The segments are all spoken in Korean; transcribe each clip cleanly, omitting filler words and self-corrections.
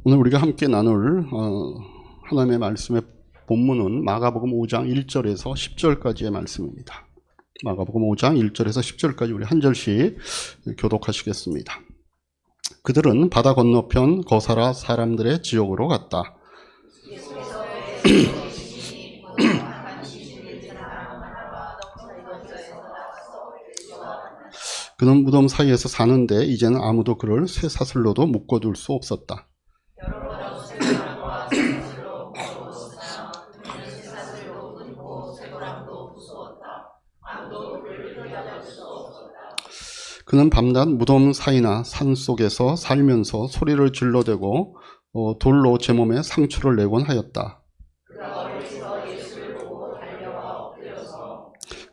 오늘 우리가 함께 나눌 하나님의 말씀의 본문은 마가복음 5장 1절에서 10절까지의 말씀입니다. 마가복음 5장 1절에서 10절까지 우리 한 절씩 교독하시겠습니다. 그들은 바다 건너편 거사라 사람들의 지역으로 갔다. 그는 무덤 사이에서 사는데 이제는 아무도 그를 쇠사슬로도 묶어둘 수 없었다. 그는 밤낮 무덤 사이나 산속에서 살면서 소리를 질러대고 돌로 제 몸에 상처를 내곤 하였다.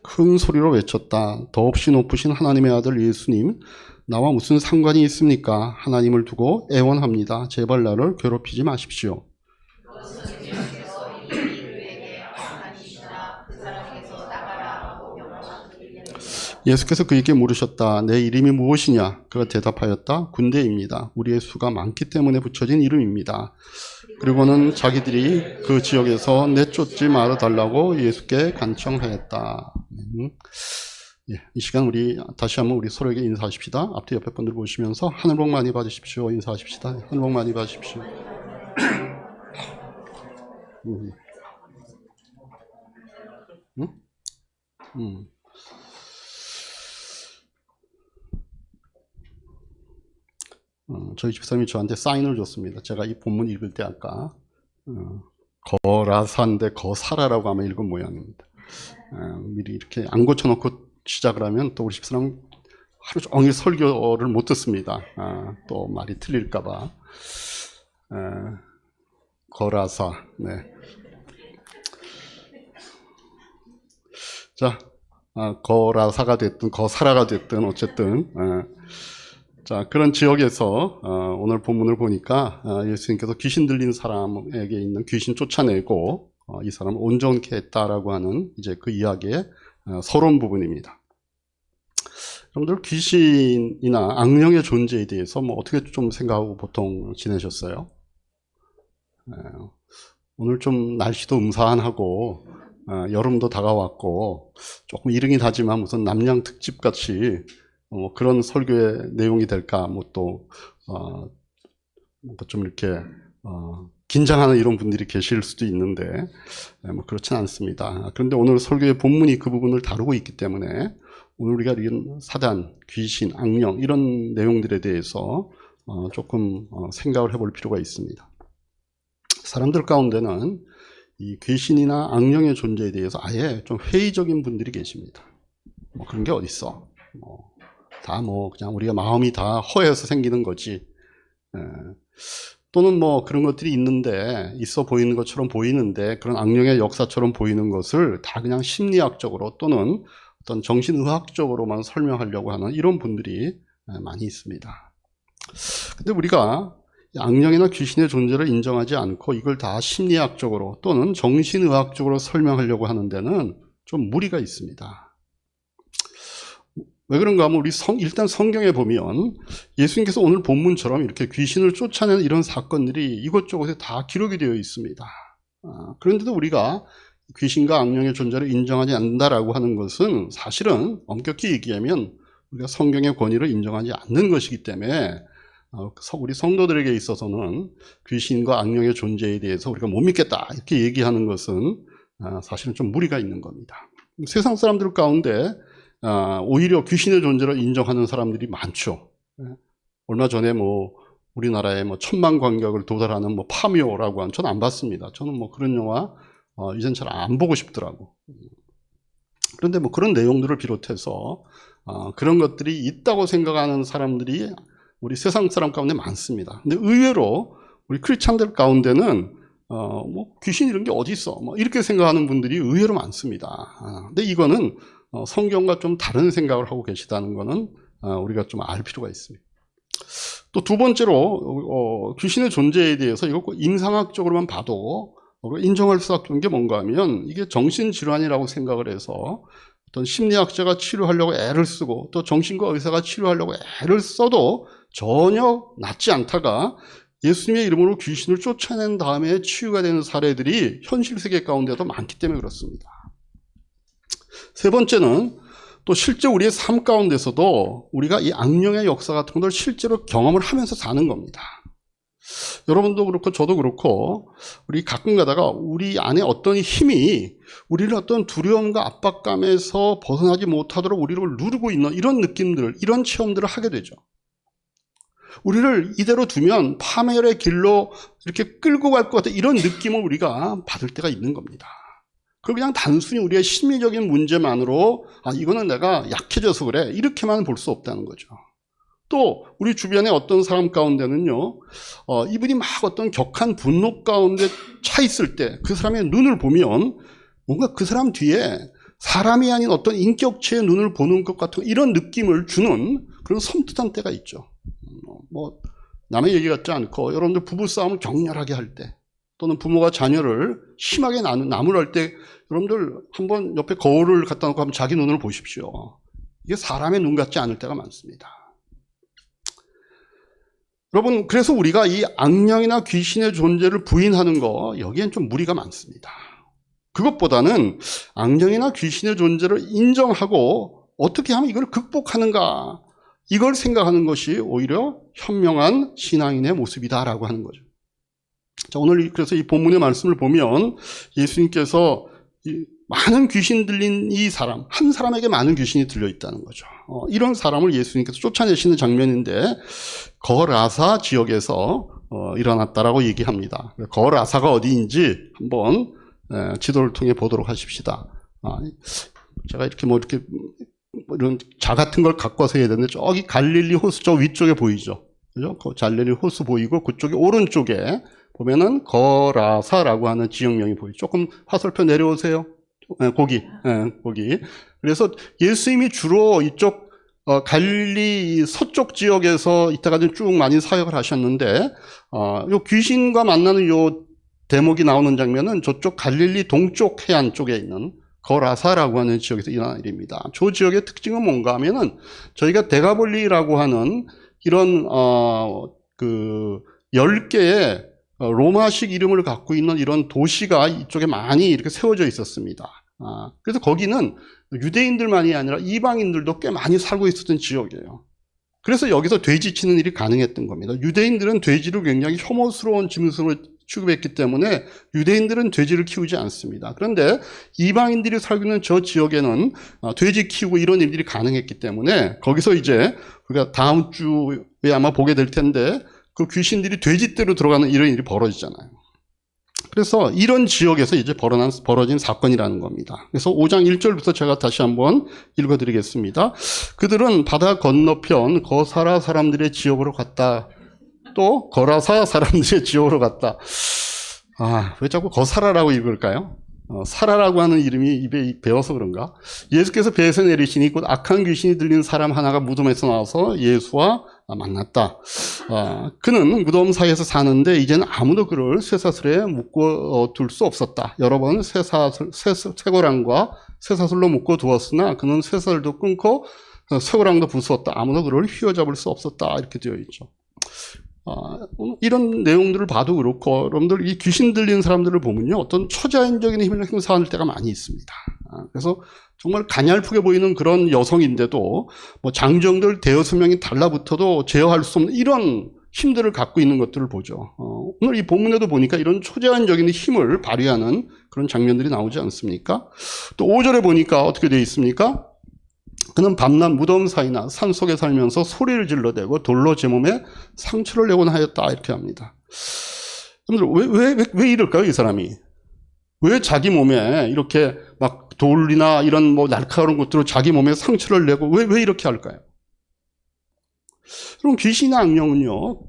큰 소리로 외쳤다. 더없이 높으신 하나님의 아들 예수님, 나와 무슨 상관이 있습니까? 하나님을 두고 애원합니다. 제발 나를 괴롭히지 마십시오. 예수께서 그에게 물으셨다. 내 이름이 무엇이냐? 그가 대답하였다. 군대입니다. 우리의 수가 많기 때문에 붙여진 이름입니다. 그리고는 자기들이 그 지역에서 내쫓지 말아달라고 예수께 간청하였다. 이 시간 우리 다시 한번 우리 서로에게 인사하십시다. 앞뒤 옆에 분들 보시면서 하늘 복 많이 받으십시오. 인사하십시다. 하늘 복 많이 받으십시오. 저희 집사람이 저한테 사인을 줬습니다. 제가 이 본문 읽을 때 아까 거라사인데 거사라라고 아마 읽은 모양입니다. 미리 이렇게 안 고쳐놓고 시작을 하면 또 우리 집사람 하루 종일 설교를 못 듣습니다. 또 말이 틀릴까봐. 거라사. 네. 자, 거라사가 됐든 거사라가 됐든 어쨌든 자, 그런 지역에서 오늘 본문을 보니까 예수님께서 귀신 들린 사람에게 있는 귀신 쫓아내고 이 사람을 온전케 했다라고 하는 이제 그 이야기의 서론 부분입니다. 여러분들 귀신이나 악령의 존재에 대해서 뭐 어떻게 좀 생각하고 보통 지내셨어요? 오늘 좀 날씨도 음산하고 여름도 다가왔고 조금 이른이 다지만 무슨 남양 특집 같이 그런 설교의 내용이 될까, 좀 이렇게, 긴장하는 이런 분들이 계실 수도 있는데, 그렇진 않습니다. 그런데 오늘 설교의 본문이 그 부분을 다루고 있기 때문에, 오늘 우리가 이런 사단, 귀신, 악령, 이런 내용들에 대해서, 조금, 생각을 해볼 필요가 있습니다. 사람들 가운데는 이 귀신이나 악령의 존재에 대해서 아예 좀 회의적인 분들이 계십니다. 그런 게 어딨어. 다 그냥 우리가 마음이 다 허해서 생기는 거지. 또는 그런 것들이 있는데, 있어 보이는 것처럼 보이는데, 그런 악령의 역사처럼 보이는 것을 다 그냥 심리학적으로 또는 어떤 정신의학적으로만 설명하려고 하는 이런 분들이 많이 있습니다. 근데 우리가 악령이나 귀신의 존재를 인정하지 않고 이걸 다 심리학적으로 또는 정신의학적으로 설명하려고 하는 데는 좀 무리가 있습니다. 왜 그런가 하면 일단 성경에 보면 예수님께서 오늘 본문처럼 이렇게 귀신을 쫓아내는 이런 사건들이 이곳저곳에 다 기록이 되어 있습니다. 그런데도 우리가 귀신과 악령의 존재를 인정하지 않는다라고 하는 것은 사실은 엄격히 얘기하면 우리가 성경의 권위를 인정하지 않는 것이기 때문에 우리 성도들에게 있어서는 귀신과 악령의 존재에 대해서 우리가 못 믿겠다 이렇게 얘기하는 것은 사실은 좀 무리가 있는 겁니다. 세상 사람들 가운데 오히려 귀신의 존재를 인정하는 사람들이 많죠. 얼마 전에 우리나라에 1000만 관객을 도달하는 파묘라고 한, 저는 안 봤습니다. 저는 그런 영화 이젠 잘 안 보고 싶더라고. 그런데 그런 내용들을 비롯해서 그런 것들이 있다고 생각하는 사람들이 우리 세상 사람 가운데 많습니다. 근데 의외로 우리 크리스찬들 가운데는 귀신 이런 게 어디 있어? 이렇게 생각하는 분들이 의외로 많습니다. 근데 이거는 성경과 좀 다른 생각을 하고 계시다는 것은 우리가 좀 알 필요가 있습니다. 또 두 번째로 귀신의 존재에 대해서 이거 임상학적으로만 봐도 인정할 수 없는 게 뭔가 하면 이게 정신질환이라고 생각을 해서 어떤 심리학자가 치료하려고 애를 쓰고 또 정신과 의사가 치료하려고 애를 써도 전혀 낫지 않다가 예수님의 이름으로 귀신을 쫓아낸 다음에 치유가 되는 사례들이 현실 세계 가운데도 많기 때문에 그렇습니다. 세 번째는 또 실제 우리의 삶 가운데서도 우리가 이 악령의 역사 같은 것을 실제로 경험을 하면서 사는 겁니다. 여러분도 그렇고 저도 그렇고 우리 가끔 가다가 우리 안에 어떤 힘이 우리를 어떤 두려움과 압박감에서 벗어나지 못하도록 우리를 누르고 있는 이런 느낌들을, 이런 체험들을 하게 되죠. 우리를 이대로 두면 파멸의 길로 이렇게 끌고 갈 것 같은 이런 느낌을 우리가 받을 때가 있는 겁니다. 그걸 그냥 단순히 우리의 심리적인 문제만으로 이거는 내가 약해져서 그래 이렇게만 볼 수 없다는 거죠. 또 우리 주변에 어떤 사람 가운데는요, 이분이 막 어떤 격한 분노 가운데 차 있을 때 그 사람의 눈을 보면 뭔가 그 사람 뒤에 사람이 아닌 어떤 인격체의 눈을 보는 것 같은 이런 느낌을 주는 그런 섬뜩한 때가 있죠. 뭐 남의 얘기 같지 않고 여러분들 부부싸움을 격렬하게 할 때, 또는 부모가 자녀를 심하게 나무랄 때 여러분들 한번 옆에 거울을 갖다 놓고 한번 자기 눈을 보십시오. 이게 사람의 눈 같지 않을 때가 많습니다. 여러분, 그래서 우리가 이 악령이나 귀신의 존재를 부인하는 거, 여기엔 좀 무리가 많습니다. 그것보다는 악령이나 귀신의 존재를 인정하고 어떻게 하면 이걸 극복하는가, 이걸 생각하는 것이 오히려 현명한 신앙인의 모습이다라고 하는 거죠. 자, 오늘 그래서 이 본문의 말씀을 보면 예수님께서 많은 귀신 들린 이 사람, 한 사람에게 많은 귀신이 들려 있다는 거죠. 이런 사람을 예수님께서 쫓아내시는 장면인데 거라사 지역에서 일어났다라고 얘기합니다. 거라사가 어디인지 한번 지도를 통해 보도록 하십시다. 제가 이렇게 이런 자 같은 걸 갖고 와서 해야 되는데 저기 갈릴리 호수 저 위쪽에 보이죠? 그죠? 그 갈릴리 호수 보이고 그쪽에 오른쪽에 보면은 거라사라고 하는 지역명이 보이죠. 조금 화살표 내려오세요. 거기. 그래서 예수님이 주로 이쪽 갈릴리 서쪽 지역에서 이때까지 쭉 많이 사역을 하셨는데 요 귀신과 만나는 요 대목이 나오는 장면은 저쪽 갈릴리 동쪽 해안 쪽에 있는 거라사라고 하는 지역에서 일어난 일입니다. 저 지역의 특징은 뭔가 하면은 저희가 데가볼리라고 하는 이런 10개의 로마식 이름을 갖고 있는 이런 도시가 이쪽에 많이 이렇게 세워져 있었습니다. 그래서 거기는 유대인들만이 아니라 이방인들도 꽤 많이 살고 있었던 지역이에요. 그래서 여기서 돼지 치는 일이 가능했던 겁니다. 유대인들은 돼지를 굉장히 혐오스러운 짐승으로 취급했기 때문에 유대인들은 돼지를 키우지 않습니다. 그런데 이방인들이 살고 있는 저 지역에는 돼지 키우고 이런 일들이 가능했기 때문에 거기서 이제 우리가 다음 주에 아마 보게 될 텐데 그 귀신들이 돼지떼로 들어가는 이런 일이 벌어지잖아요. 그래서 이런 지역에서 이제 벌어진 사건이라는 겁니다. 그래서 5장 1절부터 제가 다시 한번 읽어드리겠습니다. 그들은 바다 건너편 거사라 사람들의 지역으로 갔다. 또 거라사 사람들의 지역으로 갔다. 왜 자꾸 거사라라고 읽을까요? 사라라고 하는 이름이 입에 배워서 그런가? 예수께서 배에서 내리시니 곧 악한 귀신이 들린 사람 하나가 무덤에서 나와서 예수와 만났다. 그는 무덤 사이에서 사는데 이제는 아무도 그를 쇠사슬에 묶어 둘 수 없었다. 여러 번 쇠고랑과 쇠사슬로 묶어 두었으나 그는 쇠사슬도 끊고 쇠고랑도 부수었다. 아무도 그를 휘어잡을 수 없었다. 이렇게 되어 있죠. 이런 내용들을 봐도 그렇고 여러분들 이 귀신 들리는 사람들을 보면요 어떤 초자연적인 힘을 행사하는 때가 많이 있습니다. 그래서 정말 가냘프게 보이는 그런 여성인데도 뭐 장정들 대여섯 명이 달라붙어도 제어할 수 없는 이런 힘들을 갖고 있는 것들을 보죠. 오늘 이 본문에도 보니까 이런 초자연적인 힘을 발휘하는 그런 장면들이 나오지 않습니까? 또 5절에 보니까 어떻게 되어 있습니까? 그는 밤낮 무덤 사이나 산속에 살면서 소리를 질러대고 돌로 제 몸에 상처를 내곤 하였다. 이렇게 합니다. 여러분들 왜 이럴까요? 이 사람이. 왜 자기 몸에 이렇게 막 돌이나 이런 뭐 날카로운 것들로 자기 몸에 상처를 내고 왜 이렇게 할까요? 그럼 귀신이나 악령은요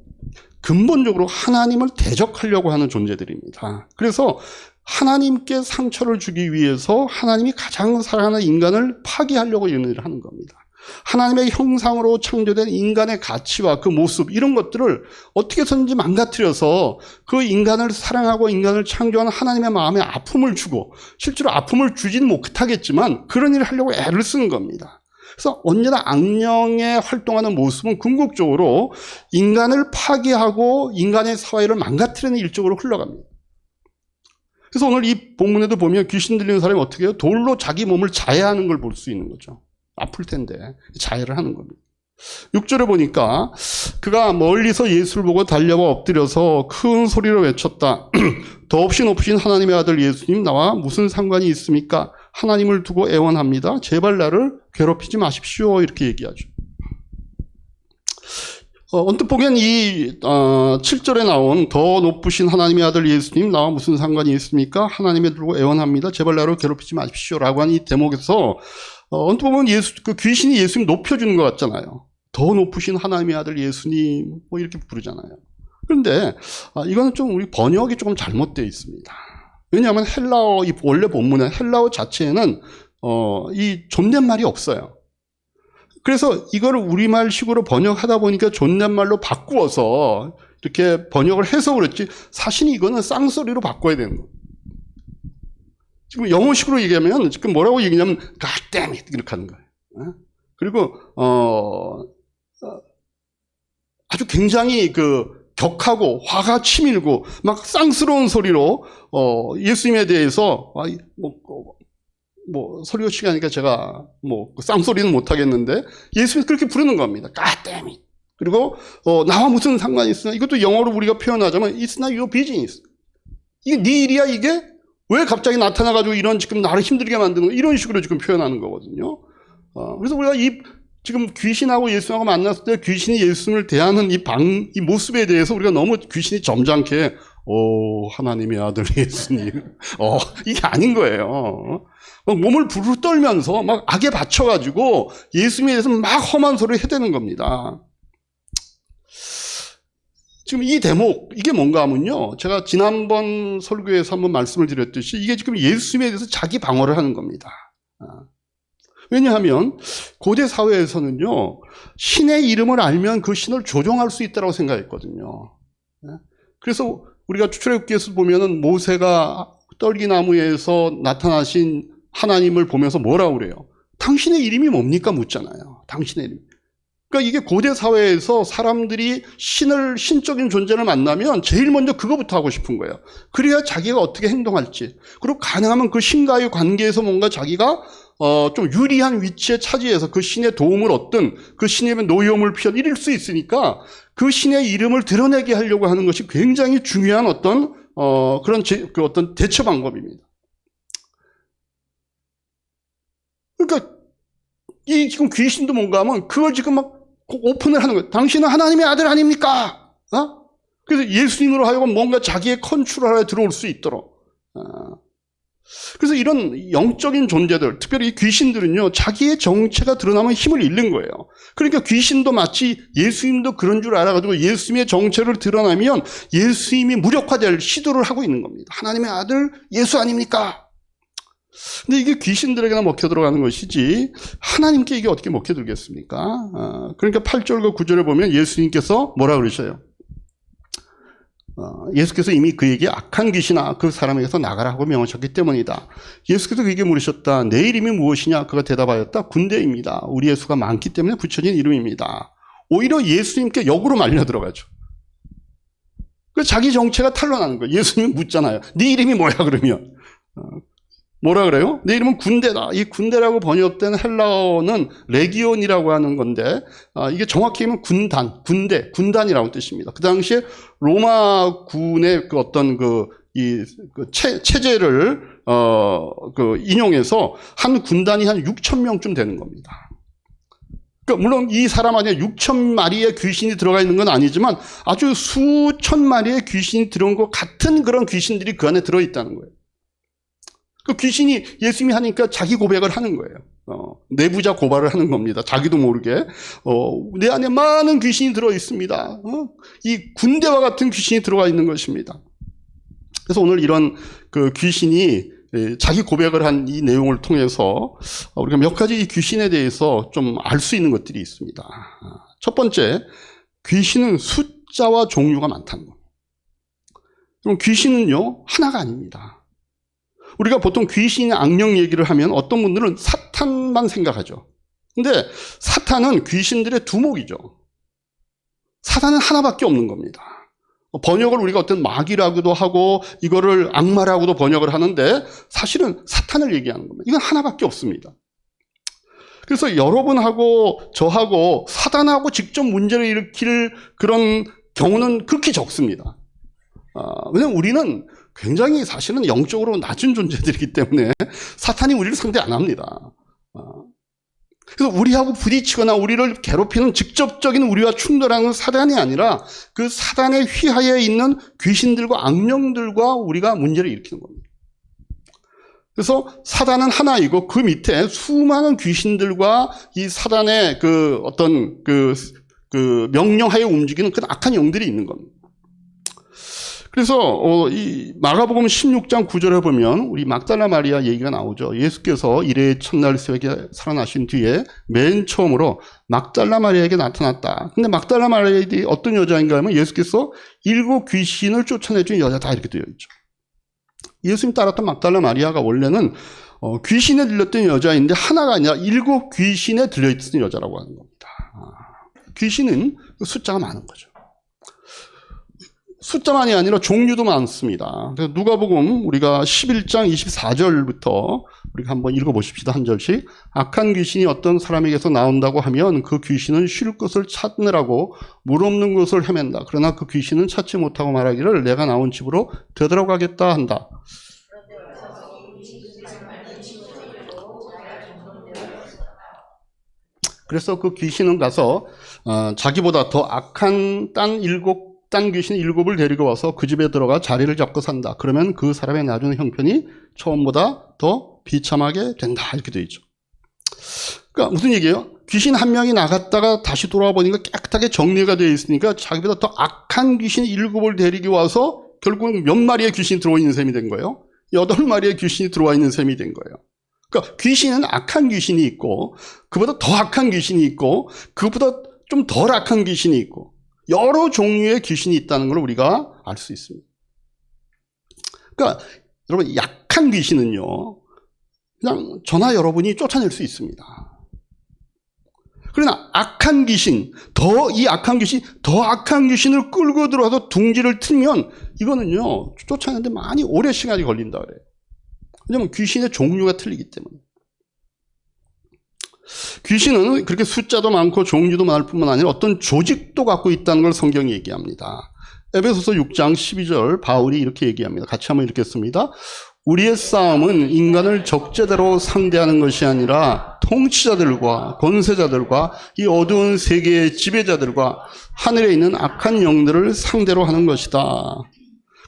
근본적으로 하나님을 대적하려고 하는 존재들입니다. 그래서 하나님께 상처를 주기 위해서 하나님이 가장 사랑하는 인간을 파괴하려고 이런 일을 하는 겁니다. 하나님의 형상으로 창조된 인간의 가치와 그 모습 이런 것들을 어떻게 해서든지 망가뜨려서 그 인간을 사랑하고 인간을 창조한 하나님의 마음에 아픔을 주고 실제로 아픔을 주지는 못하겠지만 그런 일을 하려고 애를 쓰는 겁니다. 그래서 언제나 악령의 활동하는 모습은 궁극적으로 인간을 파괴하고 인간의 사회를 망가뜨리는 일적으로 흘러갑니다. 그래서 오늘 이 본문에도 보면 귀신 들리는 사람이 어떻게 해요? 돌로 자기 몸을 자해하는 걸 볼 수 있는 거죠. 아플 텐데 자해를 하는 겁니다. 6절에 보니까 그가 멀리서 예수를 보고 달려와 엎드려서 큰 소리로 외쳤다. 더없이 높으신 하나님의 아들 예수님, 나와 무슨 상관이 있습니까? 하나님을 두고 애원합니다. 제발 나를 괴롭히지 마십시오. 이렇게 얘기하죠. 언뜻 보면 이 7절에 나온 더 높으신 하나님의 아들 예수님, 나와 무슨 상관이 있습니까? 하나님을 두고 애원합니다. 제발 나를 괴롭히지 마십시오. 라고 한 이 대목에서 언뜻 보면 그 귀신이 예수님 높여주는 것 같잖아요. 더 높으신 하나님의 아들 예수님, 뭐 이렇게 부르잖아요. 그런데 이거는 좀 우리 번역이 조금 잘못되어 있습니다. 왜냐하면 헬라어, 이 원래 본문의 헬라어 자체에는 이 존댓말이 없어요. 그래서 이거를 우리말식으로 번역하다 보니까 존댓말로 바꾸어서 이렇게 번역을 해서 그랬지, 사실 이거는 쌍소리로 바꿔야 되는 거예요. 지금 영어식으로 얘기하면 지금 뭐라고 얘기냐면 God damn it 이렇게 하는 거예요. 그리고 아주 굉장히 격하고 화가 치밀고 막 쌍스러운 소리로 예수님에 대해서 소리가 시간이니까 제가 쌍소리는 못 하겠는데 예수님 그렇게 부르는 겁니다. God damn it. 그리고 나와 무슨 상관이 있으나, 이것도 영어로 우리가 표현하자면 It's not your business. 이게 네 일이야 이게? 왜 갑자기 나타나가지고 이런 지금 나를 힘들게 만드는 거, 이런 식으로 지금 표현하는 거거든요. 그래서 우리가 지금 귀신하고 예수하고 만났을 때 귀신이 예수님을 대하는 이 모습에 대해서 우리가 너무 귀신이 점잖게, 하나님의 아들 예수님. 이게 아닌 거예요. 몸을 부르르 떨면서 막 악에 받쳐가지고 예수님에 대해서 막 험한 소리를 해대는 겁니다. 지금 이 대목, 이게 뭔가 하면요, 제가 지난번 설교에서 한번 말씀을 드렸듯이 이게 지금 예수님에 대해서 자기 방어를 하는 겁니다. 왜냐하면 고대 사회에서는요, 신의 이름을 알면 그 신을 조종할 수 있다고 생각했거든요. 그래서 우리가 출애굽기에서 보면은 모세가 떨기나무에서 나타나신 하나님을 보면서 뭐라고 그래요? 당신의 이름이 뭡니까? 묻잖아요. 당신의 이름. 그러니까 이게 고대 사회에서 사람들이 신적인 존재를 만나면 제일 먼저 그거부터 하고 싶은 거예요. 그래야 자기가 어떻게 행동할지, 그리고 가능하면 그 신과의 관계에서 뭔가 자기가 좀 유리한 위치에 차지해서 그 신의 도움을 얻든 그 신의 노여움을 피해 이럴 수 있으니까 그 신의 이름을 드러내게 하려고 하는 것이 굉장히 중요한 어떤 어떤 대처 방법입니다. 그러니까 이 지금 귀신도 뭔가 하면 그걸 지금 막 오픈을 하는 거예요. 당신은 하나님의 아들 아닙니까? 그래서 예수님으로 하여금 뭔가 자기의 컨트롤하에 들어올 수 있도록. 그래서 이런 영적인 존재들, 특별히 이 귀신들은요, 자기의 정체가 드러나면 힘을 잃는 거예요. 그러니까 귀신도 마치 예수님도 그런 줄 알아가지고 예수님의 정체를 드러나면 예수님이 무력화될 시도를 하고 있는 겁니다. 하나님의 아들 예수 아닙니까? 근데 이게 귀신들에게나 먹혀 들어가는 것이지 하나님께 이게 어떻게 먹혀 들겠습니까? 그러니까 8절과 9절에 보면 예수님께서 뭐라 그러셔요? 예수께서 이미 그에게 악한 귀신아 그 사람에게서 나가라고 명하셨기 때문이다. 예수께서 그에게 물으셨다. 내 이름이 무엇이냐? 그가 대답하였다. 군대입니다. 우리의 수가 많기 때문에 붙여진 이름입니다. 오히려 예수님께 역으로 말려 들어가죠. 자기 정체가 탄로나는 거예요. 예수님이 묻잖아요. 네 이름이 뭐야 그러면? 뭐라 그래요? 내 이름은 군대다. 이 군대라고 번역된 헬라어는 레기온이라고 하는 건데, 이게 정확히 하면 군단이라고 뜻입니다. 그 당시에 로마 군의 체제를, 인용해서 한 군단이 한 6,000명쯤 되는 겁니다. 그러니까 물론 이 사람 안에 6,000마리의 귀신이 들어가 있는 건 아니지만 아주 수천 마리의 귀신이 들어온 것 같은 그런 귀신들이 그 안에 들어있다는 거예요. 그 귀신이 예수님이 하니까 자기 고백을 하는 거예요. 내부자 고발을 하는 겁니다. 자기도 모르게. 내 안에 많은 귀신이 들어 있습니다. 이 군대와 같은 귀신이 들어가 있는 것입니다. 그래서 오늘 이런 그 귀신이 자기 고백을 한 이 내용을 통해서 우리가 몇 가지 이 귀신에 대해서 좀 알 수 있는 것들이 있습니다. 첫 번째, 귀신은 숫자와 종류가 많다는 겁니다. 그럼 귀신은요, 하나가 아닙니다. 우리가 보통 귀신, 악령 얘기를 하면 어떤 분들은 사탄만 생각하죠. 근데 사탄은 귀신들의 두목이죠. 사탄은 하나밖에 없는 겁니다. 번역을 우리가 어떤 마귀라고도 하고 이거를 악마라고도 번역을 하는데 사실은 사탄을 얘기하는 겁니다. 이건 하나밖에 없습니다. 그래서 여러분하고 저하고 사단하고 직접 문제를 일으킬 그런 경우는 극히 적습니다. 왜냐하면 우리는 굉장히 사실은 영적으로 낮은 존재들이기 때문에 사탄이 우리를 상대 안 합니다. 그래서 우리하고 부딪히거나 우리를 괴롭히는 직접적인 우리와 충돌하는 사단이 아니라 그 사단의 휘하에 있는 귀신들과 악령들과 우리가 문제를 일으키는 겁니다. 그래서 사단은 하나이고 그 밑에 수많은 귀신들과 이 사단의 그 어떤 그 명령하에 움직이는 그 악한 영들이 있는 겁니다. 그래서 이 마가복음 16장 9절에 보면 우리 막달라 마리아 얘기가 나오죠. 예수께서 이레의 첫날 새벽에 살아나신 뒤에 맨 처음으로 막달라 마리아에게 나타났다. 근데 막달라 마리아가 어떤 여자인가 하면 예수께서 7 귀신을 쫓아내준 여자다 이렇게 되어 있죠. 예수님 따랐던 막달라 마리아가 원래는 귀신에 들렸던 여자인데 하나가 아니라 7 귀신에 들려있던 여자라고 하는 겁니다. 귀신은 숫자가 많은 거죠. 숫자만이 아니라 종류도 많습니다. 그래서 누가복음 우리가 11장 24절부터 우리가 한번 읽어보십시다. 한 절씩. 악한 귀신이 어떤 사람에게서 나온다고 하면 그 귀신은 쉴 곳을 찾느라고 물 없는 곳을 헤맨다. 그러나 그 귀신은 찾지 못하고 말하기를 내가 나온 집으로 되돌아가겠다 한다. 그래서 그 귀신은 가서 자기보다 더 악한 딴 귀신 7을 데리고 와서 그 집에 들어가 자리를 잡고 산다. 그러면 그 사람의 나중의 형편이 처음보다 더 비참하게 된다. 이렇게 되어 있죠. 그러니까 무슨 얘기예요? 귀신 한 명이 나갔다가 다시 돌아와 보니까 깨끗하게 정리가 되어 있으니까 자기보다 더 악한 귀신 7을 데리고 와서 결국 몇 마리의 귀신이 들어와 있는 셈이 된 거예요? 8마리의 귀신이 들어와 있는 셈이 된 거예요. 그러니까 귀신은 악한 귀신이 있고 그보다 더 악한 귀신이 있고 그보다 좀 덜 악한 귀신이 있고 여러 종류의 귀신이 있다는 걸 우리가 알 수 있습니다. 그러니까 여러분 약한 귀신은요 그냥 저나 여러분이 쫓아낼 수 있습니다. 그러나 악한 귀신, 이 악한 귀신을 끌고 들어와서 둥지를 틀면 이거는요 쫓아내는데 많이 오래 시간이 걸린다 그래요. 왜냐하면 귀신의 종류가 틀리기 때문에. 귀신은 그렇게 숫자도 많고 종류도 많을 뿐만 아니라 어떤 조직도 갖고 있다는 걸 성경이 얘기합니다. 에베소서 6장 12절 바울이 이렇게 얘기합니다. 같이 한번 읽겠습니다. 우리의 싸움은 인간을 적재대로 상대하는 것이 아니라 통치자들과 권세자들과 이 어두운 세계의 지배자들과 하늘에 있는 악한 영들을 상대로 하는 것이다.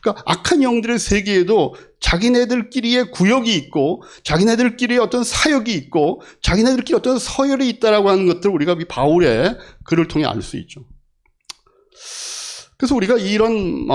그러니까 악한 영들의 세계에도 자기네들끼리의 구역이 있고 자기네들끼리의 어떤 사역이 있고 자기네들끼리 어떤 서열이 있다라고 하는 것들을 우리가 이 바울의 글을 통해 알 수 있죠. 그래서 우리가 이런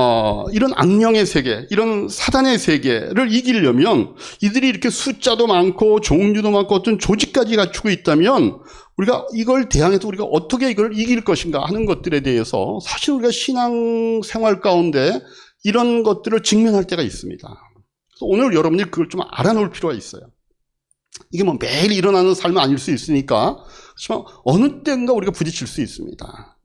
악령의 세계, 이런 사단의 세계를 이기려면 이들이 이렇게 숫자도 많고 종류도 많고 어떤 조직까지 갖추고 있다면 우리가 이걸 대항해서 우리가 어떻게 이걸 이길 것인가 하는 것들에 대해서 사실 우리가 신앙생활 가운데 이런 것들을 직면할 때가 있습니다. 그래서 오늘 여러분이 그걸 좀 알아놓을 필요가 있어요. 이게 뭐 매일 일어나는 삶은 아닐 수 있으니까 그렇지만 어느 때인가 우리가 부딪힐 수 있습니다.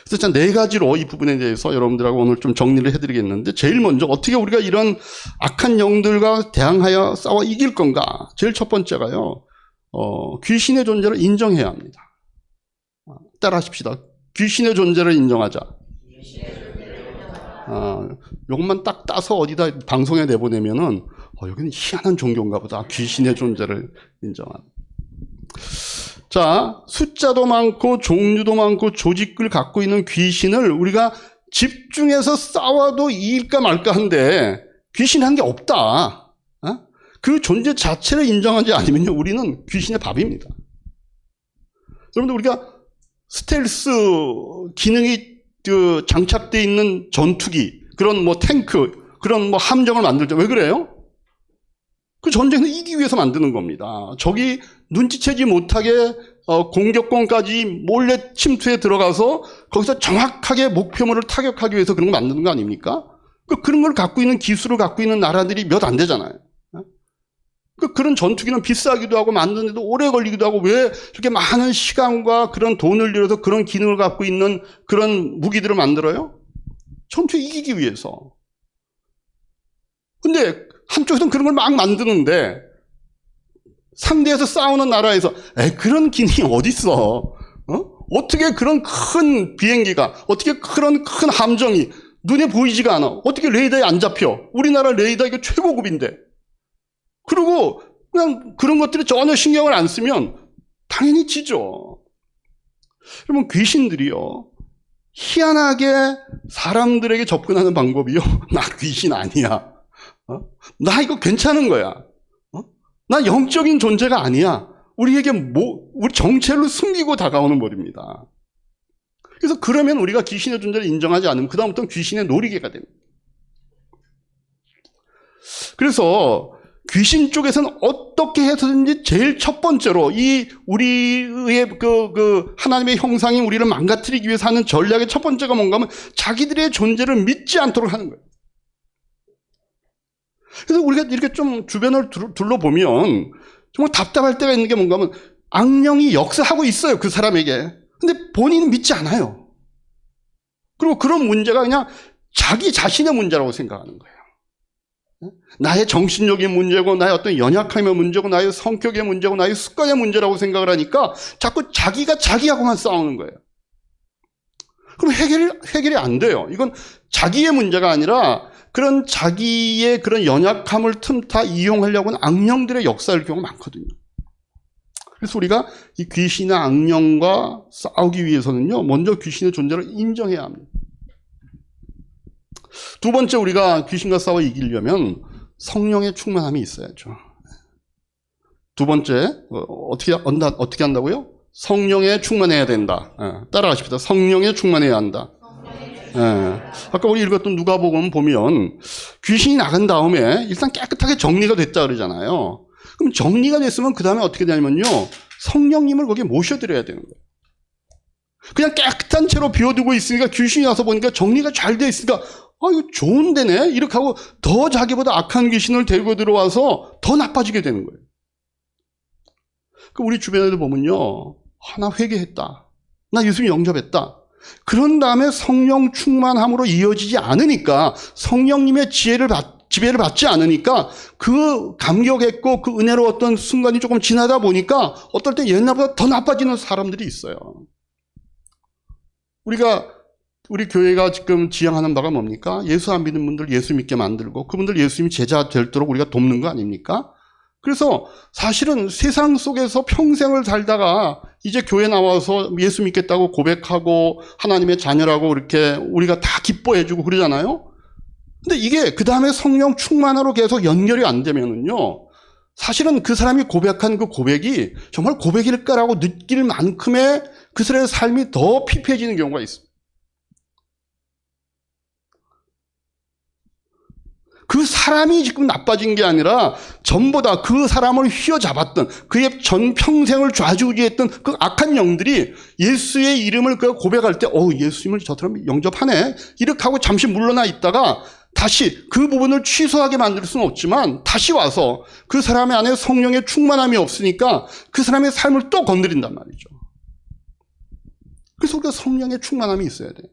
그래서 4가지로 이 부분에 대해서 여러분들하고 오늘 좀 정리를 해드리겠는데 제일 먼저 어떻게 우리가 이런 악한 영들과 대항하여 싸워 이길 건가? 제일 첫 번째가요. 귀신의 존재를 인정해야 합니다. 따라하십시다. 귀신의 존재를 인정하자. 이것만 딱 따서 어디다 방송에 내보내면은 여기는 희한한 종교인가 보다. 귀신의 존재를 인정하는. 자, 숫자도 많고 종류도 많고 조직을 갖고 있는 귀신을 우리가 집중해서 싸워도 이길까 말까 한데 귀신이 한 게 없다. 그 존재 자체를 인정하지 않으면요 우리는 귀신의 밥입니다. 여러분들 우리가 스텔스 기능이 장착되어 있는 전투기, 그런 뭐 탱크, 그런 뭐 함정을 만들죠. 왜 그래요? 그 전쟁을 이기기 위해서 만드는 겁니다. 적이 눈치채지 못하게 공격권까지 몰래 침투해 들어가서 거기서 정확하게 목표물을 타격하기 위해서 그런 거 만드는 거 아닙니까? 그런 걸 갖고 있는 기술을 갖고 있는 나라들이 몇 안 되잖아요. 그런 전투기는 비싸기도 하고 만드는데도 오래 걸리기도 하고 왜 이렇게 많은 시간과 그런 돈을 들여서 그런 기능을 갖고 있는 그런 무기들을 만들어요? 전투에 이기기 위해서. 근데 한쪽에서는 그런 걸 막 만드는데 상대에서 싸우는 나라에서 그런 기능이 어딨어? 어떻게 그런 큰 비행기가, 어떻게 그런 큰 함정이 눈에 보이지가 않아? 어떻게 레이더에 안 잡혀? 우리나라 레이더 이거 최고급인데. 그리고 그냥 그런 것들이 전혀 신경을 안 쓰면 당연히 지죠. 여러분, 귀신들이요, 희한하게 사람들에게 접근하는 방법이요, 나 귀신 아니야. 나 이거 괜찮은 거야. 나 영적인 존재가 아니야. 우리에게 우리 정체를 숨기고 다가오는 법입니다. 그래서 그러면 우리가 귀신의 존재를 인정하지 않으면 그다음부터는 귀신의 놀이개가 됩니다. 그래서 귀신 쪽에서는 어떻게 해서든지 제일 첫 번째로 이 우리의 그 하나님의 형상이 우리를 망가뜨리기 위해서 하는 전략의 첫 번째가 뭔가 하면 자기들의 존재를 믿지 않도록 하는 거예요. 그래서 우리가 이렇게 좀 주변을 둘러보면 정말 답답할 때가 있는 게 뭔가 하면 악령이 역사하고 있어요, 그 사람에게. 근데 본인은 믿지 않아요. 그리고 그런 문제가 그냥 자기 자신의 문제라고 생각하는 거예요. 나의 정신력의 문제고, 나의 어떤 연약함의 문제고, 나의 성격의 문제고, 나의 습관의 문제라고 생각을 하니까 자꾸 자기가 자기하고만 싸우는 거예요. 그럼 해결이 안 돼요. 이건 자기의 문제가 아니라 그런 자기의 그런 연약함을 틈타 이용하려고 하는 악령들의 역사일 경우가 많거든요. 그래서 우리가 이 귀신이나 악령과 싸우기 위해서는요, 먼저 귀신의 존재를 인정해야 합니다. 두 번째, 우리가 귀신과 싸워 이기려면 성령의 충만함이 있어야죠. 두 번째, 어떻게 한다고요? 성령에 충만해야 된다. 따라가십시다. 성령에 충만해야 한다. 아까 우리 읽었던 누가복음 보면 귀신이 나간 다음에 일단 깨끗하게 정리가 됐다 그러잖아요. 그럼 정리가 됐으면 그 다음에 어떻게 되냐면요, 성령님을 거기에 모셔드려야 되는 거예요. 그냥 깨끗한 채로 비워두고 있으니까 귀신이 와서 보니까 정리가 잘 돼 있으니까 이거 좋은 데네? 이렇게 하고 더 자기보다 악한 귀신을 데리고 들어와서 더 나빠지게 되는 거예요. 우리 주변에도 보면요, 나 회개했다, 나 예수님 영접했다, 그런 다음에 성령 충만함으로 이어지지 않으니까, 성령님의 지배를 받지 않으니까 그 감격했고 그 은혜로웠던 순간이 조금 지나다 보니까 어떨 때 옛날보다 더 나빠지는 사람들이 있어요. 우리 교회가 지금 지향하는 바가 뭡니까? 예수 안 믿는 분들 예수 믿게 만들고 그분들 예수님이 제자 되도록 우리가 돕는 거 아닙니까? 그래서 사실은 세상 속에서 평생을 살다가 이제 교회 나와서 예수 믿겠다고 고백하고 하나님의 자녀라고 이렇게 우리가 다 기뻐해주고 그러잖아요. 근데 이게 그 다음에 성령 충만으로 계속 연결이 안 되면은요, 사실은 그 사람이 고백한 그 고백이 정말 고백일까라고 느낄 만큼의 그 사람의 삶이 더 피폐해지는 경우가 있습니다. 그 사람이 지금 나빠진 게 아니라 전보다 그 사람을 휘어잡았던, 그의 전 평생을 좌지우지했던 그 악한 영들이 예수의 이름을 고백할 때 예수님을 저 사람이 영접하네 이렇게 하고 잠시 물러나 있다가 다시 그 부분을 취소하게 만들 수는 없지만 다시 와서 그 사람의 안에 성령의 충만함이 없으니까 그 사람의 삶을 또 건드린단 말이죠. 그래서 우리가 성령의 충만함이 있어야 돼요.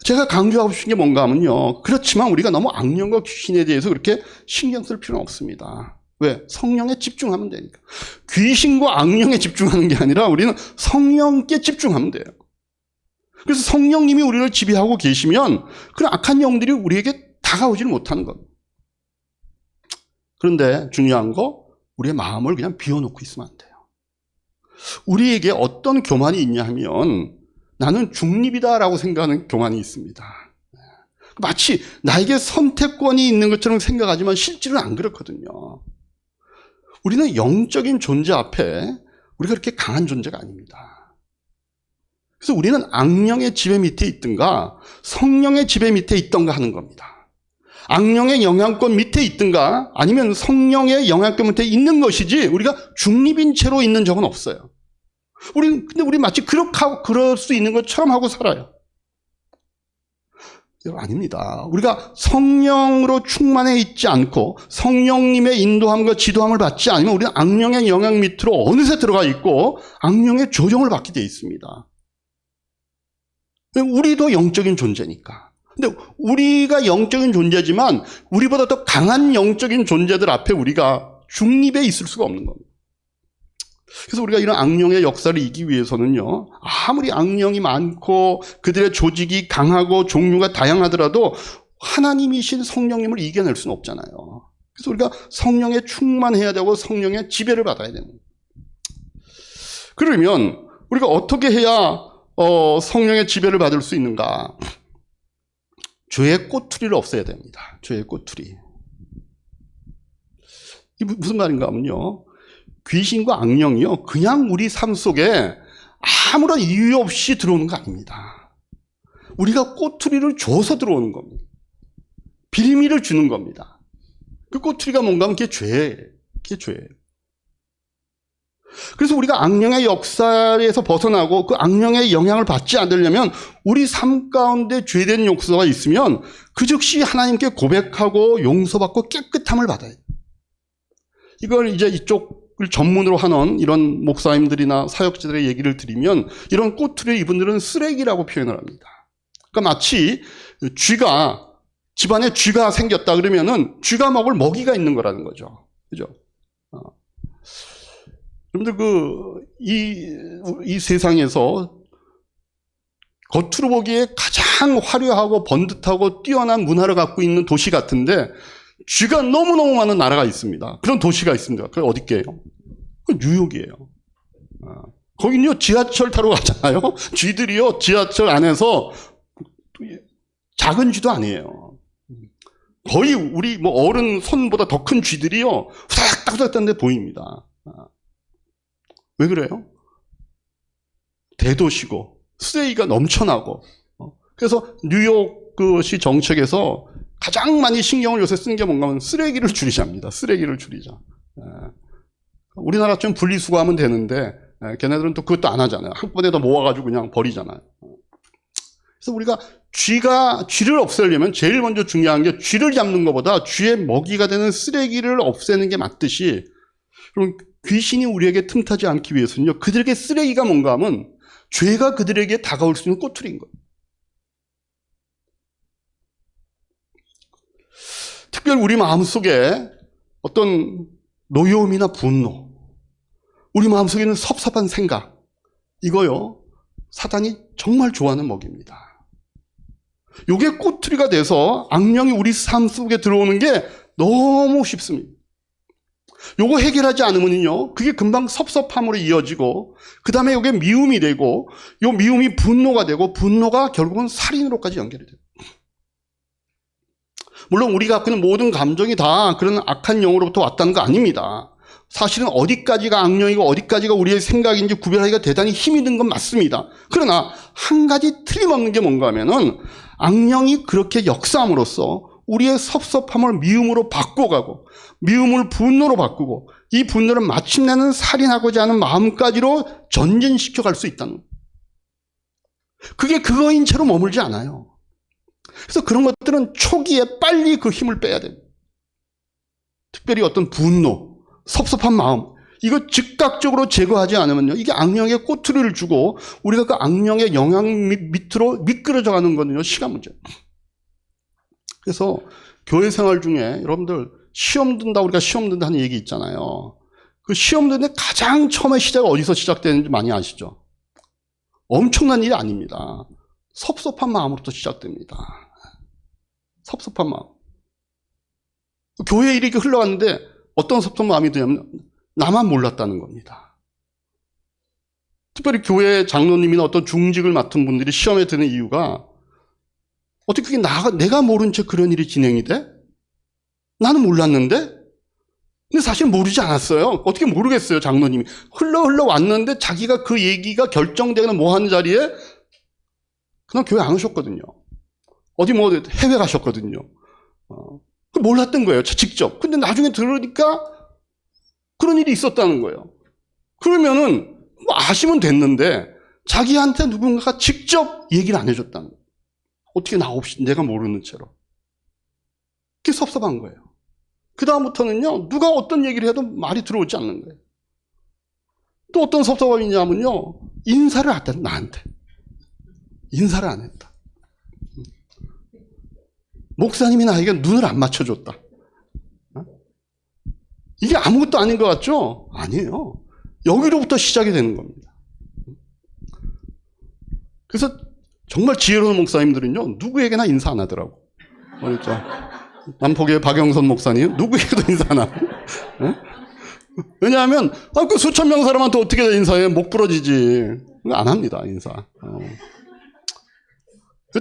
제가 강조하고 싶은 게 뭔가 하면요, 그렇지만 우리가 너무 악령과 귀신에 대해서 그렇게 신경 쓸 필요는 없습니다. 왜? 성령에 집중하면 되니까. 귀신과 악령에 집중하는 게 아니라 우리는 성령께 집중하면 돼요. 그래서 성령님이 우리를 지배하고 계시면 그런 악한 영들이 우리에게 다가오지를 못하는 겁니다. 그런데 중요한 거, 우리의 마음을 그냥 비워놓고 있으면 안 돼요. 우리에게 어떤 교만이 있냐 하면 나는 중립이다라고 생각하는 교만이 있습니다. 마치 나에게 선택권이 있는 것처럼 생각하지만 실제로는 안 그렇거든요. 우리는 영적인 존재 앞에 우리가 그렇게 강한 존재가 아닙니다. 그래서 우리는 악령의 지배 밑에 있든가 성령의 지배 밑에 있던가 하는 겁니다. 악령의 영향권 밑에 있든가 아니면 성령의 영향권 밑에 있는 것이지 우리가 중립인 채로 있는 적은 없어요. 근데 우리 마치 그렇게 하고 그럴 수 있는 것처럼 하고 살아요. 아닙니다. 우리가 성령으로 충만해 있지 않고 성령님의 인도함과 지도함을 받지 않으면 우리는 악령의 영향 밑으로 어느새 들어가 있고 악령의 조종을 받게 되어 있습니다. 우리도 영적인 존재니까. 근데 우리가 영적인 존재지만 우리보다 더 강한 영적인 존재들 앞에 우리가 중립에 있을 수가 없는 겁니다. 그래서 우리가 이런 악령의 역사를 이기기 위해서는요, 아무리 악령이 많고 그들의 조직이 강하고 종류가 다양하더라도 하나님이신 성령님을 이겨낼 수는 없잖아요. 그래서 우리가 성령에 충만해야 되고 성령의 지배를 받아야 되는 거예요. 그러면 우리가 어떻게 해야 성령의 지배를 받을 수 있는가? 죄의 꼬투리를 없애야 됩니다. 죄의 꼬투리. 이게 무슨 말인가 하면요, 귀신과 악령이요, 그냥 우리 삶 속에 아무런 이유 없이 들어오는 거 아닙니다. 우리가 꼬투리를 줘서 들어오는 겁니다. 빌미를 주는 겁니다. 그 꼬투리가 뭔가 하면 그게 죄예요. 그게 죄예요. 그래서 우리가 악령의 역사에서 벗어나고 그 악령의 영향을 받지 않으려면 우리 삶 가운데 죄된 욕구가 있으면 그 즉시 하나님께 고백하고 용서받고 깨끗함을 받아야 돼요. 이걸 이제 이쪽을 전문으로 하는 이런 목사님들이나 사역자들의 얘기를 드리면 이런 꼬투리 이분들은 쓰레기라고 표현을 합니다. 그러니까 마치 쥐가, 집안에 쥐가 생겼다 그러면은 쥐가 먹을 먹이가 있는 거라는 거죠. 그죠? 여러분들 이 세상에서 겉으로 보기에 가장 화려하고 번듯하고 뛰어난 문화를 갖고 있는 도시 같은데 쥐가 너무너무 많은 나라가 있습니다. 그런 도시가 있습니다. 그게 어디게요? 뉴욕이에요. 거기는요, 지하철 타러 가잖아요. 쥐들이요, 지하철 안에서 작은 쥐도 아니에요. 거의 우리 어른 손보다 더 큰 쥐들이요, 후닥닥후닥 데 보입니다. 왜 그래요? 대도시고 쓰레기가 넘쳐나고. 그래서 뉴욕시 정책에서 가장 많이 신경을 요새 쓰는 게 뭔가 하면 쓰레기를 줄이자입니다. 쓰레기를 줄이자. 우리나라처럼 분리수거하면 되는데 걔네들은 또 그것도 안 하잖아요. 한 번에 다 모아가지고 그냥 버리잖아요. 그래서 우리가 쥐를 없애려면 제일 먼저 중요한 게 쥐를 잡는 것보다 쥐의 먹이가 되는 쓰레기를 없애는 게 맞듯이, 그럼 귀신이 우리에게 틈타지 않기 위해서는요, 그들에게 쓰레기가 뭔가 하면 죄가 그들에게 다가올 수 있는 꼬투리인 거예요. 특별히 우리 마음속에 어떤 노여움이나 분노, 우리 마음속에 있는 섭섭한 생각, 이거요, 사단이 정말 좋아하는 먹입니다. 이게 꼬투리가 돼서 악령이 우리 삶 속에 들어오는 게 너무 쉽습니다. 요거 해결하지 않으면요, 그게 금방 섭섭함으로 이어지고, 그 다음에 이게 미움이 되고, 요 미움이 분노가 되고, 분노가 결국은 살인으로까지 연결이 돼요. 물론 우리가 갖고 있는 모든 감정이 다 그런 악한 영으로부터 왔다는 거 아닙니다. 사실은 어디까지가 악령이고 어디까지가 우리의 생각인지 구별하기가 대단히 힘이 든 건 맞습니다. 그러나 한 가지 틀림없는 게 뭔가 하면은 악령이 그렇게 역사함으로써 우리의 섭섭함을 미움으로 바꿔가고, 미움을 분노로 바꾸고, 이 분노를 마침내는 살인하고자 하는 마음까지로 전진시켜갈 수 있다는 거예요. 그게 그거인 채로 머물지 않아요. 그래서 그런 것들은 초기에 빨리 그 힘을 빼야 됩니다. 특별히 어떤 분노, 섭섭한 마음, 이거 즉각적으로 제거하지 않으면요, 이게 악령의 꼬투리를 주고 우리가 그 악령의 영향 밑으로 미끄러져가는 거는요, 시간 문제예요. 그래서 교회 생활 중에 여러분들 시험 든다, 우리가 시험 든다 하는 얘기 있잖아요. 그 시험 드는데 가장 처음에 시작이 어디서 시작되는지 많이 아시죠? 엄청난 일이 아닙니다. 섭섭한 마음으로부터 시작됩니다. 섭섭한 마음. 교회 일이 이렇게 흘러갔는데 어떤 섭섭한 마음이 드냐면 나만 몰랐다는 겁니다. 특별히 교회 장로님이나 어떤 중직을 맡은 분들이 시험에 드는 이유가, 어떻게 그게 내가 모른 채 그런 일이 진행이 돼? 나는 몰랐는데? 근데 사실 모르지 않았어요. 어떻게 모르겠어요, 장로님이. 흘러 왔는데 자기가 그 얘기가 결정되거나 뭐 하는 자리에 그냥 교회 안 오셨거든요. 어디 해외 가셨거든요. 몰랐던 거예요, 직접. 근데 나중에 들으니까 그런 일이 있었다는 거예요. 그러면은 아시면 됐는데 자기한테 누군가가 직접 얘기를 안 해줬다는 거예요. 어떻게 나 없이 내가 모르는 채로. 그게 섭섭한 거예요. 그 다음부터는요, 누가 어떤 얘기를 해도 말이 들어오지 않는 거예요. 또 어떤 섭섭함이 있냐면요, 인사를 안 했다, 나한테. 인사를 안 했다. 목사님이 나에게 눈을 안 맞춰줬다. 이게 아무것도 아닌 것 같죠? 아니에요. 여기로부터 시작이 되는 겁니다. 그래서 정말 지혜로운 목사님들은요, 누구에게나 인사 안 하더라고. 그렇죠? 남포교회 박영선 목사님, 누구에게도 인사 안 하고. 왜냐하면, 그 수천 명 사람한테 어떻게 인사해? 목 부러지지. 안 합니다, 인사.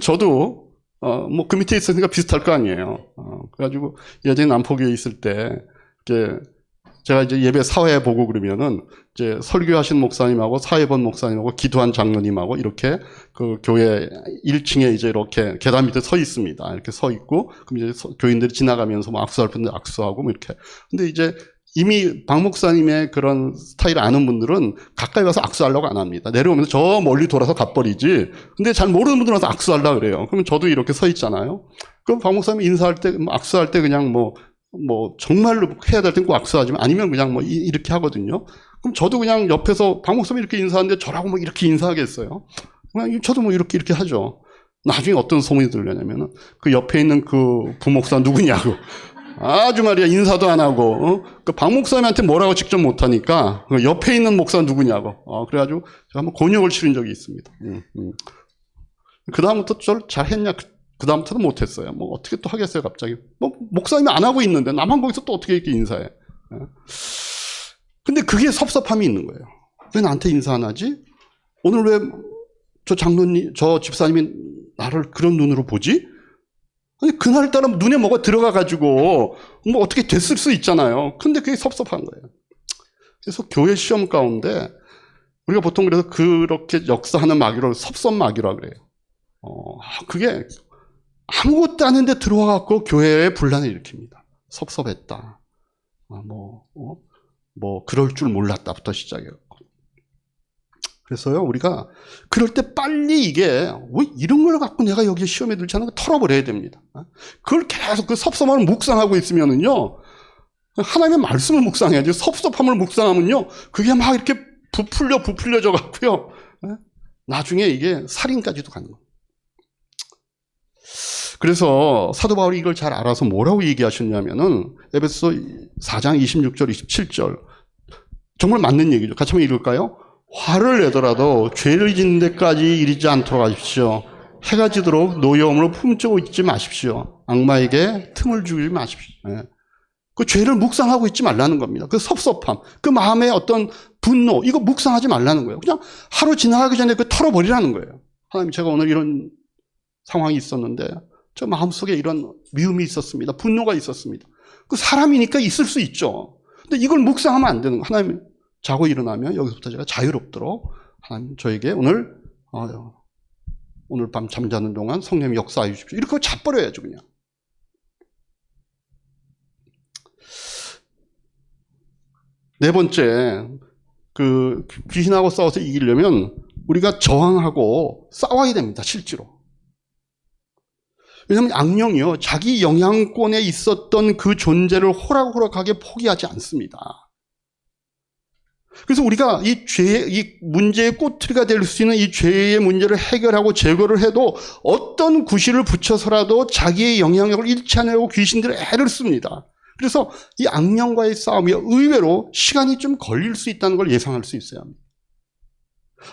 저도, 뭐, 그 밑에 있으니까 비슷할 거 아니에요. 그래가지고, 예전에 남포교회에 있을 때, 제가 이제 예배 사회 보고 그러면은, 이제 설교하신 목사님하고 사회본 목사님하고 기도한 장로님하고 이렇게 그 교회 1층에 이제 이렇게 계단 밑에 서 있습니다. 이렇게 서 있고, 그럼 이제 교인들이 지나가면서 뭐 악수할 분들 악수하고 뭐 이렇게. 근데 이제 이미 박 목사님의 그런 스타일을 아는 분들은 가까이 가서 악수하려고 안 합니다. 내려오면서 저 멀리 돌아서 가버리지. 근데 잘 모르는 분들은 와서 악수하려고 그래요. 그러면 저도 이렇게 서 있잖아요. 그럼 박 목사님이 인사할 때, 악수할 때 그냥 뭐 정말로 해야 될 땐 꼭 악수하지만 아니면 그냥 뭐 이렇게 하거든요. 그럼 저도 그냥 옆에서 박 목사님이 이렇게 인사하는데 저라고 뭐 이렇게 인사하겠어요? 그냥 저도 뭐 이렇게 하죠. 나중에 어떤 소문이 들려냐면은 그 옆에 있는 그 부목사 누구냐고. 아주 말이야, 인사도 안 하고, 그 박 목사님한테 뭐라고 직접 못하니까, 그 옆에 있는 목사 누구냐고. 그래가지고, 제가 한번 곤욕을 치른 적이 있습니다. 그다음부터 저를 잘했냐, 그다음부터는 못했어요. 뭐, 어떻게 또 하겠어요, 갑자기. 뭐, 목사님이 안 하고 있는데, 나만 거기서 또 어떻게 이렇게 인사해. 근데 그게 섭섭함이 있는 거예요. 왜 나한테 인사 안 하지? 오늘 왜 저 장로님, 저 집사님이 나를 그런 눈으로 보지? 아니, 그날따라 눈에 뭐가 들어가가지고, 뭐 어떻게 됐을 수 있잖아요. 근데 그게 섭섭한 거예요. 그래서 교회 시험 가운데, 우리가 보통 그래서 그렇게 역사하는 마귀를 섭섭마귀라 그래요. 그게 아무것도 아닌데 들어와갖고 교회에 분란을 일으킵니다. 섭섭했다. 그럴 줄 몰랐다부터 시작해요. 그래서요, 우리가 그럴 때 빨리 이게 왜 이런 걸 갖고 내가 여기 시험에 들지 않은 거 털어버려야 됩니다. 그걸 계속 그 섭섭함을 묵상하고 있으면은요, 하나님의 말씀을 묵상해야지. 섭섭함을 묵상하면요, 그게 막 이렇게 부풀려져 갖고요, 나중에 이게 살인까지도 가는 거예요. 그래서 사도 바울이 이걸 잘 알아서 뭐라고 얘기하셨냐면은 에베소 4장 26절 27절 정말 맞는 얘기죠. 같이 한번 읽을까요? 화를 내더라도 죄를 짓는 데까지 이르지 않도록 하십시오. 해가 지도록 노여움으로 품고 있지 마십시오. 악마에게 틈을 주지 마십시오. 그 죄를 묵상하고 있지 말라는 겁니다. 그 섭섭함, 그 마음의 어떤 분노, 이거 묵상하지 말라는 거예요. 그냥 하루 지나가기 전에 그 털어버리라는 거예요. 하나님, 제가 오늘 이런 상황이 있었는데 저 마음속에 이런 미움이 있었습니다. 분노가 있었습니다. 그 사람이니까 있을 수 있죠. 근데 이걸 묵상하면 안 되는 거예요. 하나님, 자고 일어나면 여기서부터 제가 자유롭도록 하나님 저에게 오늘 밤 잠자는 동안 성령이 역사해 주십시오. 이렇게 자버려야죠, 그냥. 네 번째, 그 귀신하고 싸워서 이기려면 우리가 저항하고 싸워야 됩니다, 실제로. 왜냐하면 악령이요, 자기 영향권에 있었던 그 존재를 호락호락하게 포기하지 않습니다. 그래서 우리가 이 문제의 꼬투리가 될 수 있는 이 죄의 문제를 해결하고 제거를 해도 어떤 구실을 붙여서라도 자기의 영향력을 잃지 않으려고 귀신들은 애를 씁니다. 그래서 이 악령과의 싸움이 의외로 시간이 좀 걸릴 수 있다는 걸 예상할 수 있어야 합니다.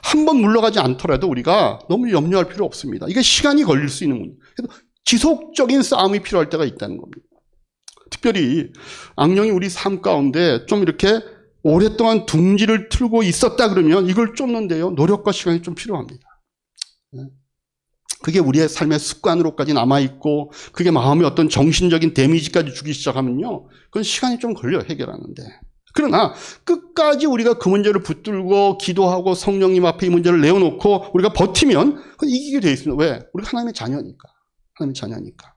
한 번 물러가지 않더라도 우리가 너무 염려할 필요 없습니다. 이게 시간이 걸릴 수 있는 문제. 그래서 지속적인 싸움이 필요할 때가 있다는 겁니다. 특별히 악령이 우리 삶 가운데 좀 이렇게 오랫동안 둥지를 틀고 있었다 그러면 이걸 쫓는데요, 노력과 시간이 좀 필요합니다. 그게 우리의 삶의 습관으로까지 남아있고 그게 마음의 어떤 정신적인 데미지까지 주기 시작하면요, 그건 시간이 좀 걸려요, 해결하는데. 그러나 끝까지 우리가 그 문제를 붙들고 기도하고 성령님 앞에 이 문제를 내어놓고 우리가 버티면 그건 이기게 되어 있습니다. 왜? 우리가 하나님의 자녀니까. 하나님의 자녀니까.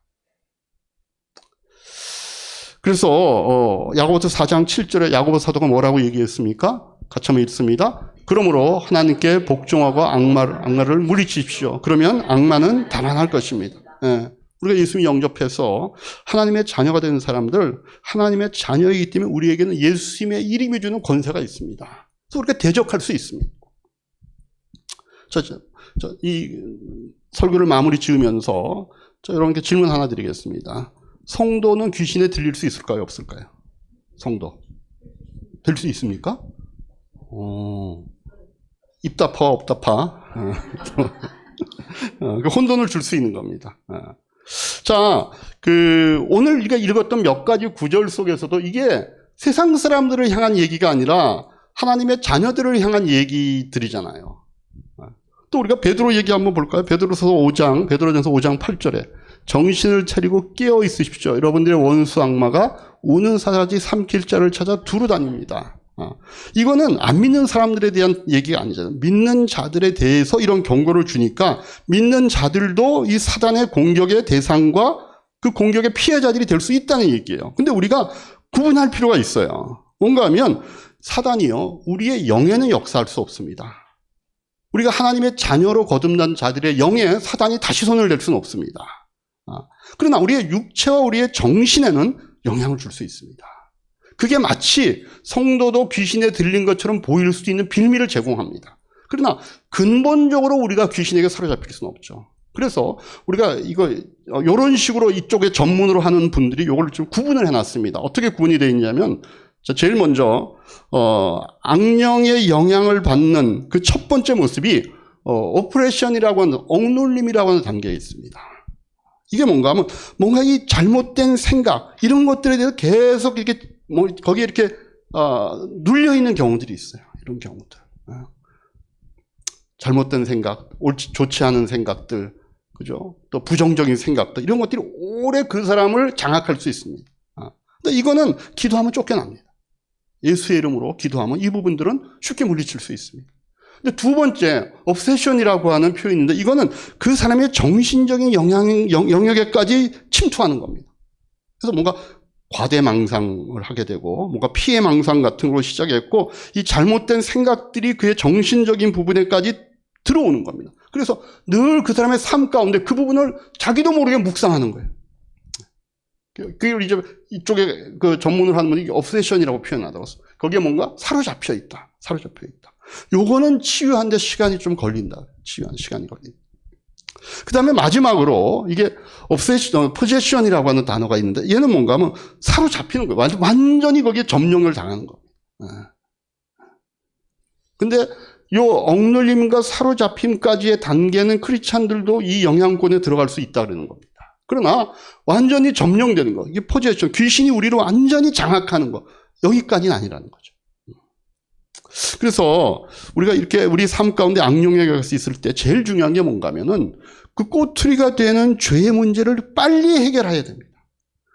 그래서 야고보서 4장 7절에 야고보 사도가 뭐라고 얘기했습니까? 같이 한번 읽습니다. 그러므로 하나님께 복종하고 악마를 물리치십시오. 그러면 악마는 달아날 것입니다. 예. 우리가 예수님 영접해서 하나님의 자녀가 되는 사람들, 하나님의 자녀이기 때문에 우리에게는 예수님의 이름이 주는 권세가 있습니다. 그래서 우리가 대적할 수 있습니다. 이 설교를 마무리 지으면서 여러분께 질문 하나 드리겠습니다. 성도는 귀신에 들릴 수 있을까요? 없을까요? 성도. 될 수 있습니까? 입다파, 없다파. 혼돈을 줄 수 있는 겁니다. 자, 오늘 우리가 읽었던 몇 가지 구절 속에서도 이게 세상 사람들을 향한 얘기가 아니라 하나님의 자녀들을 향한 얘기들이잖아요. 또 우리가 베드로 얘기 한번 볼까요? 베드로전서 5장 8절에 정신을 차리고 깨어 있으십시오. 여러분들의 원수 악마가 우는 사자같이 삼킬 자를 찾아 두루 다닙니다. 이거는 안 믿는 사람들에 대한 얘기가 아니잖아요. 믿는 자들에 대해서 이런 경고를 주니까 믿는 자들도 이 사단의 공격의 대상과 그 공격의 피해자들이 될 수 있다는 얘기예요. 근데 우리가 구분할 필요가 있어요. 뭔가 하면 사단이요, 우리의 영에는 역사할 수 없습니다. 우리가 하나님의 자녀로 거듭난 자들의 영에 사단이 다시 손을 댈 수는 없습니다. 그러나 우리의 육체와 우리의 정신에는 영향을 줄 수 있습니다. 그게 마치 성도도 귀신에 들린 것처럼 보일 수도 있는 빌미를 제공합니다. 그러나 근본적으로 우리가 귀신에게 사로잡힐 수는 없죠. 그래서 우리가 이런 식으로 이쪽에 전문으로 하는 분들이 이걸 좀 구분을 해놨습니다. 어떻게 구분이 되어 있냐면, 제일 먼저 악령의 영향을 받는 그 첫 번째 모습이 오프레션이라고 하는, 억눌림이라고 하는 단계에 있습니다. 이게 뭔가 하면 뭔가 이 잘못된 생각 이런 것들에 대해서 계속 이렇게 거기에 이렇게 눌려 있는 경우들이 있어요. 이런 경우들. 잘못된 생각, 좋지 않은 생각들, 그죠? 또 부정적인 생각들, 이런 것들이 오래 그 사람을 장악할 수 있습니다. 근데 이거는 기도하면 쫓겨납니다. 예수의 이름으로 기도하면 이 부분들은 쉽게 물리칠 수 있습니다. 근데 두 번째, obsession이라고 하는 표현인데, 이거는 그 사람의 정신적인 영역에까지 침투하는 겁니다. 그래서 뭔가 과대망상을 하게 되고, 뭔가 피해망상 같은 걸로 시작했고, 이 잘못된 생각들이 그의 정신적인 부분에까지 들어오는 겁니다. 그래서 늘 그 사람의 삶 가운데 그 부분을 자기도 모르게 묵상하는 거예요. 그걸 이제 이쪽에 그 전문을 하는 분이 obsession이라고 표현하더라고요. 거기에 뭔가 사로잡혀 있다. 요거는 치유하는데 시간이 좀 걸린다. 치유하는 시간이 걸린다. 그 다음에 마지막으로 이게 possession이라고 하는 단어가 있는데, 얘는 뭔가 하면 사로잡히는 거예요. 완전히 거기에 점령을 당하는 겁니다. 근데 요 억눌림과 사로잡힘까지의 단계는 크리스찬들도 이 영향권에 들어갈 수 있다 그러는 겁니다. 그러나 완전히 점령되는 거, 이게 포지션, 귀신이 우리를 완전히 장악하는 거, 여기까지는 아니라는 거죠. 그래서 우리가 이렇게 우리 삶 가운데 악령에 갈 수 있을 때 제일 중요한 게 뭔가 하면은 그 꼬투리가 되는 죄의 문제를 빨리 해결해야 됩니다.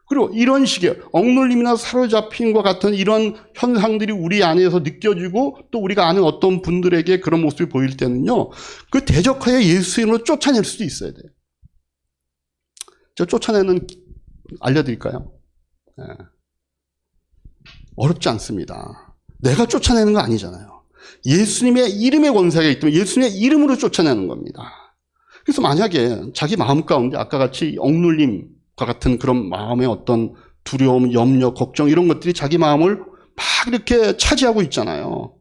그리고 이런 식의 억눌림이나 사로잡힘과 같은 이런 현상들이 우리 안에서 느껴지고 또 우리가 아는 어떤 분들에게 그런 모습이 보일 때는요, 그 대적하여 예수 이름으로 쫓아낼 수도 있어야 돼요. 제가 쫓아내는 알려드릴까요? 네. 어렵지 않습니다. 내가 쫓아내는 거 아니잖아요. 예수님의 이름의 권세가 있다면 예수님의 이름으로 쫓아내는 겁니다. 그래서 만약에 자기 마음 가운데 아까 같이 억눌림과 같은 그런 마음의 어떤 두려움, 염려, 걱정 이런 것들이 자기 마음을 막 이렇게 차지하고 있잖아요.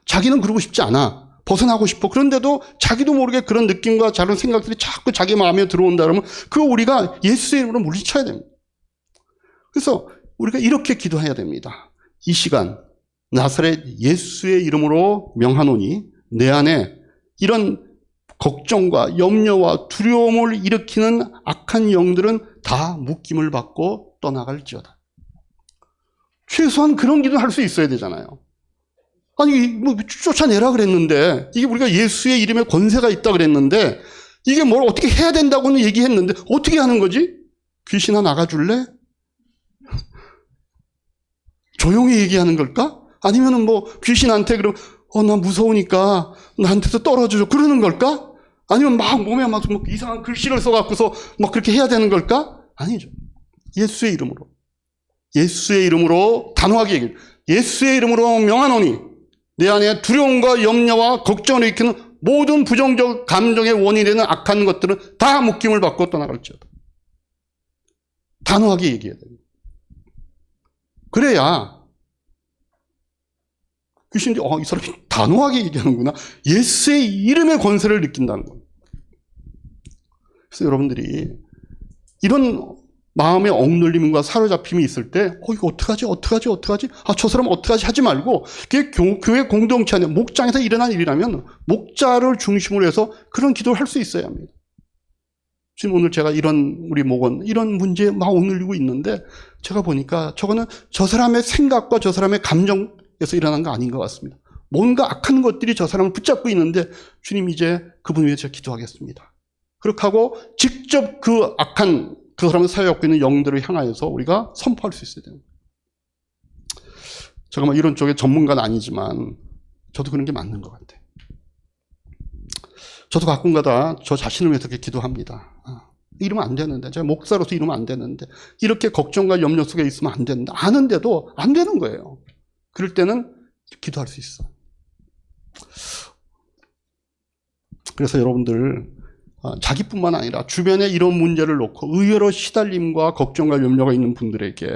자기는 그러고 싶지 않아. 벗어나고 싶어. 그런데도 자기도 모르게 그런 느낌과 다른 생각들이 자꾸 자기 마음에 들어온다 그러면 그거 우리가 예수의 이름으로 물리쳐야 됩니다. 그래서 우리가 이렇게 기도해야 됩니다. 이 시간 나사렛 예수의 이름으로 명하노니 내 안에 이런 걱정과 염려와 두려움을 일으키는 악한 영들은 다 묶임을 받고 떠나갈지어다. 최소한 그런 기도는 할 수 있어야 되잖아요. 아니 뭐 쫓아내라 그랬는데, 이게 우리가 예수의 이름에 권세가 있다 그랬는데, 이게 뭘 어떻게 해야 된다고는 얘기했는데 어떻게 하는 거지? 귀신아 나가줄래? 조용히 얘기하는 걸까? 아니면은 뭐 귀신한테 그럼 나 무서우니까 나한테서 떨어져 그러는 걸까? 아니면 막 몸에 막 이상한 글씨를 써갖고서 막 그렇게 해야 되는 걸까? 아니죠. 예수의 이름으로 단호하게 얘기해요. 예수의 이름으로 명하노니 내 안에 두려움과 염려와 걱정을 일으키는 모든 부정적 감정의 원인이 되는 악한 것들은 다 묶임을 받고 떠나갈지어다. 단호하게 얘기해야 됩니다. 그래야 귀신들이 이 사람이 단호하게 얘기하는구나. 예수의 이름의 권세를 느낀다는 겁니다. 그래서 여러분들이 이런 마음의 억눌림과 사로잡힘이 있을 때 이거 어떡하지? 저 사람 어떡하지? 하지 말고 그게 교회 공동체 안에 목장에서 일어난 일이라면 목자를 중심으로 해서 그런 기도를 할 수 있어야 합니다. 지금 오늘 제가 우리 목원 이런 문제에 막 억눌리고 있는데 제가 보니까 저거는 저 사람의 생각과 저 사람의 감정에서 일어난 거 아닌 것 같습니다. 뭔가 악한 것들이 저 사람을 붙잡고 있는데 주님 이제 그분 위해 제가 기도하겠습니다. 그렇게 하고 직접 그 악한 그 사람을 사용하고 있는 영들을 향하여서 우리가 선포할 수 있어야 됩니다. 제가 이런 쪽에 전문가는 아니지만 저도 그런 게 맞는 것 같아요. 저도 가끔가다 저 자신을 위해서 이렇게 기도합니다. 이러면 안 되는데, 제가 목사로서 이러면 안 되는데, 이렇게 걱정과 염려 속에 있으면 안 되는데, 아는데도 안 되는 거예요. 그럴 때는 기도할 수 있어. 그래서 여러분들 자기뿐만 아니라 주변에 이런 문제를 놓고 의외로 시달림과 걱정과 염려가 있는 분들에게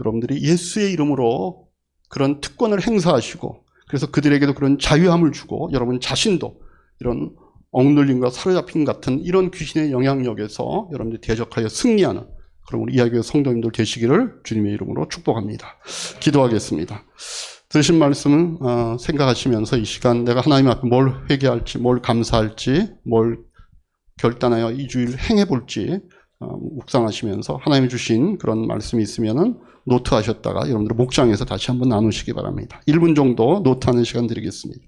여러분들이 예수의 이름으로 그런 특권을 행사하시고 그래서 그들에게도 그런 자유함을 주고 여러분 자신도 이런 억눌림과 사로잡힘 같은 이런 귀신의 영향력에서 여러분들이 대적하여 승리하는 그런 우리 이야기의 성도님들 되시기를 주님의 이름으로 축복합니다. 기도하겠습니다. 들으신 말씀은 생각하시면서 이 시간 내가 하나님 앞에 뭘 회개할지, 뭘 감사할지, 뭘 결단하여 이 주일 행해볼지 묵상하시면서 하나님이 주신 그런 말씀이 있으면은 노트하셨다가 여러분들 목장에서 다시 한번 나누시기 바랍니다. 1분 정도 노트하는 시간 드리겠습니다.